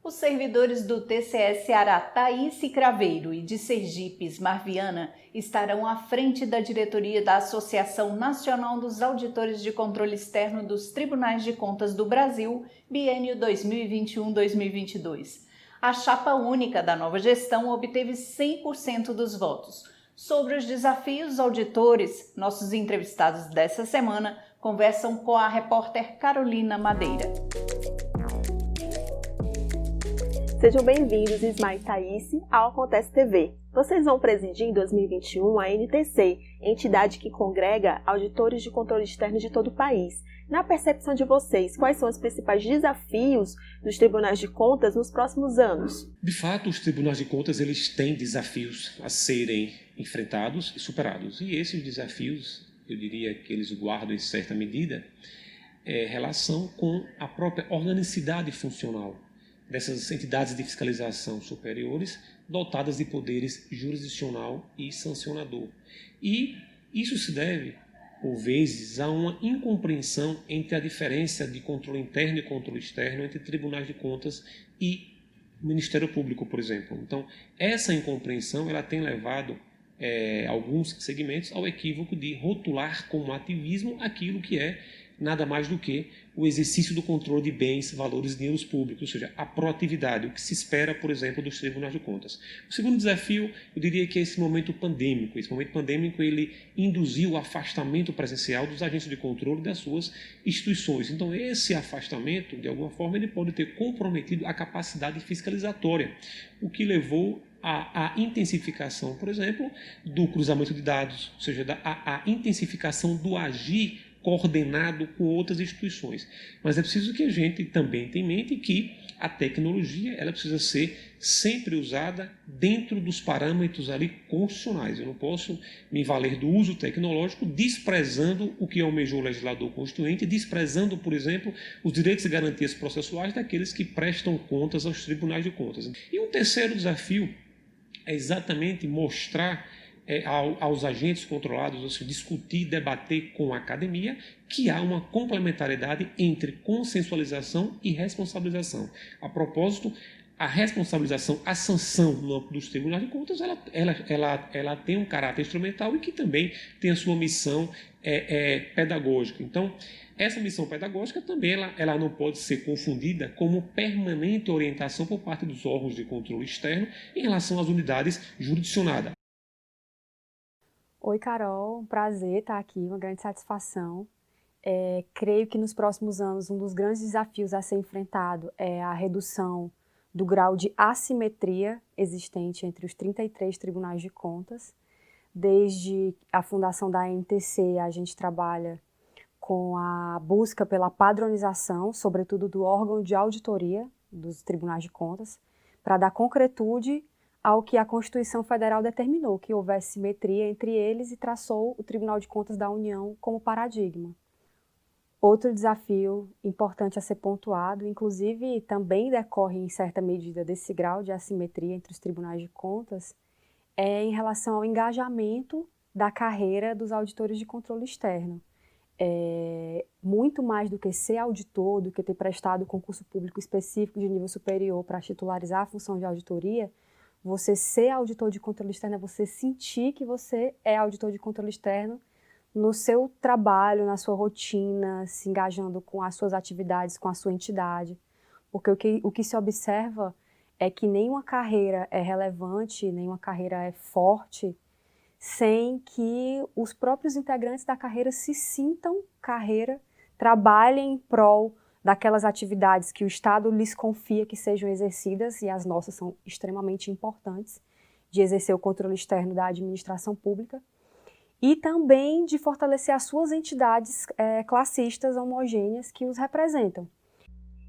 Os servidores do TCE Ceará Thaíse Craveiro e de Sergipe Marviana estarão à frente da diretoria da Associação Nacional dos Auditores de Controle Externo dos Tribunais de Contas do Brasil, biênio 2021-2022. A chapa única da nova gestão obteve 100% dos votos. Sobre os desafios auditores, nossos entrevistados dessa semana conversam com a repórter Carolina Madeira. Sejam bem-vindos, Ismael e Thaíse, ao Acontece TV. Vocês vão presidir em 2021 a NTC, entidade que congrega auditores de controle externo de todo o país. Na percepção de vocês, quais são os principais desafios dos tribunais de contas nos próximos anos? De fato, os tribunais de contas eles têm desafios a serem enfrentados e superados. E esses desafios, eu diria que eles guardam em certa medida, relação com a própria organicidade funcional dessas entidades de fiscalização superiores dotadas de poderes jurisdicional e sancionador. E isso se deve, por vezes, a uma incompreensão entre a diferença de controle interno e controle externo entre tribunais de contas e Ministério Público, por exemplo. Então, essa incompreensão ela tem levado alguns segmentos ao equívoco de rotular como ativismo aquilo que é nada mais do que o exercício do controle de bens, valores e dinheiros públicos, ou seja, a proatividade, o que se espera, por exemplo, dos tribunais de contas. O segundo desafio, eu diria que é esse momento pandêmico. Esse momento pandêmico, ele induziu o afastamento presencial dos agentes de controle das suas instituições. Então, esse afastamento, de alguma forma, ele pode ter comprometido a capacidade fiscalizatória, o que levou à intensificação, por exemplo, do cruzamento de dados, ou seja, a intensificação do agir coordenado com outras instituições. Mas é preciso que a gente também tenha em mente que a tecnologia ela precisa ser sempre usada dentro dos parâmetros ali constitucionais. Eu não posso me valer do uso tecnológico desprezando o que almejou o legislador constituinte, desprezando, por exemplo, os direitos e garantias processuais daqueles que prestam contas aos tribunais de contas. E um terceiro desafio é exatamente mostrar aos agentes controlados, ou seja, discutir, debater com a academia, que há uma complementariedade entre consensualização e responsabilização. A propósito, a responsabilização, a sanção no âmbito dos tribunais de contas, ela tem um caráter instrumental e que também tem a sua missão pedagógica. Então, essa missão pedagógica também ela não pode ser confundida como permanente orientação por parte dos órgãos de controle externo em relação às unidades jurisdicionadas. Oi, Carol, um prazer estar aqui, uma grande satisfação. Creio que nos próximos anos um dos grandes desafios a ser enfrentado é a redução do grau de assimetria existente entre os 33 tribunais de contas. Desde a fundação da NTC, a gente trabalha com a busca pela padronização, sobretudo do órgão de auditoria dos tribunais de contas, para dar concretude ao que a Constituição Federal determinou, que houvesse simetria entre eles e traçou o Tribunal de Contas da União como paradigma. Outro desafio importante a ser pontuado, inclusive também decorre em certa medida desse grau de assimetria entre os tribunais de contas, é em relação ao engajamento da carreira dos auditores de controle externo. Muito mais do que ser auditor, do que ter prestado concurso público específico de nível superior para titularizar a função de auditoria, você ser auditor de controle externo é você sentir que você é auditor de controle externo no seu trabalho, na sua rotina, se engajando com as suas atividades, com a sua entidade. Porque o que se observa é que nenhuma carreira é relevante, nenhuma carreira é forte, sem que os próprios integrantes da carreira se sintam carreira, trabalhem em prol daquelas atividades que o Estado lhes confia que sejam exercidas, e as nossas são extremamente importantes, de exercer o controle externo da administração pública, e também de fortalecer as suas entidades classistas homogêneas que os representam.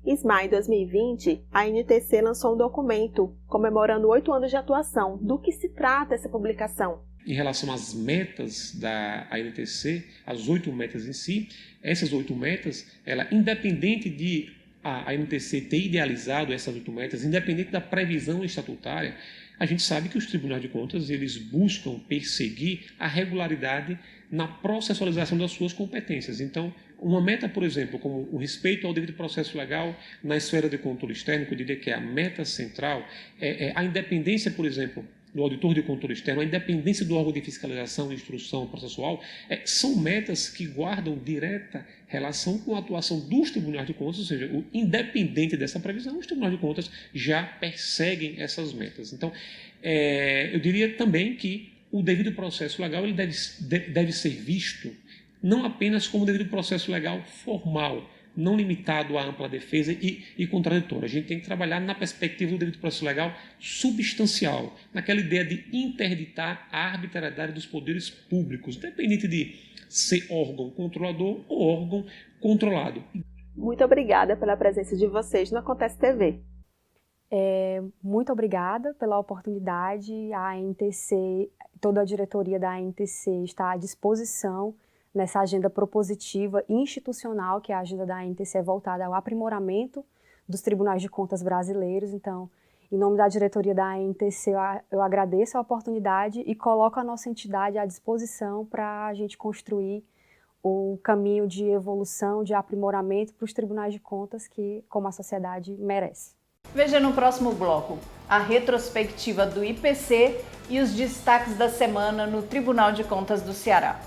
Ismael, em 2020, a NTC lançou um documento comemorando 8 anos de atuação. Do que se trata essa publicação? Em relação às metas da ANTC, as 8 metas em si, essas 8 metas, independente de a ANTC ter idealizado essas 8 metas, independente da previsão estatutária, a gente sabe que os tribunais de contas eles buscam perseguir a regularidade na processualização das suas competências. Então, Uma meta, por exemplo, como o respeito ao devido processo legal na esfera de controle externo, que eu diria que é a meta central, a independência, por exemplo, do auditor de controle externo, a independência do órgão de fiscalização e instrução processual, são metas que guardam direta relação com a atuação dos tribunais de contas, ou seja, independente dessa previsão, os tribunais de contas já perseguem essas metas. Então, eu diria também que o devido processo legal ele deve ser visto não apenas como devido processo legal formal, não limitado à ampla defesa e contraditória. A gente tem que trabalhar na perspectiva do devido processo legal substancial, naquela ideia de interditar a arbitrariedade dos poderes públicos, independente de ser órgão controlador ou órgão controlado. Muito obrigada pela presença de vocês no Acontece TV. Muito obrigada pela oportunidade. A ANTC, toda a diretoria da ANTC está à disposição nessa agenda propositiva e institucional, que a agenda da ANTC é voltada ao aprimoramento dos tribunais de contas brasileiros. Então, em nome da diretoria da ANTC, eu agradeço a oportunidade e coloco a nossa entidade à disposição para a gente construir o caminho de evolução, de aprimoramento para os tribunais de contas que, como a sociedade, merece. Veja no próximo bloco a retrospectiva do IPC e os destaques da semana no Tribunal de Contas do Ceará.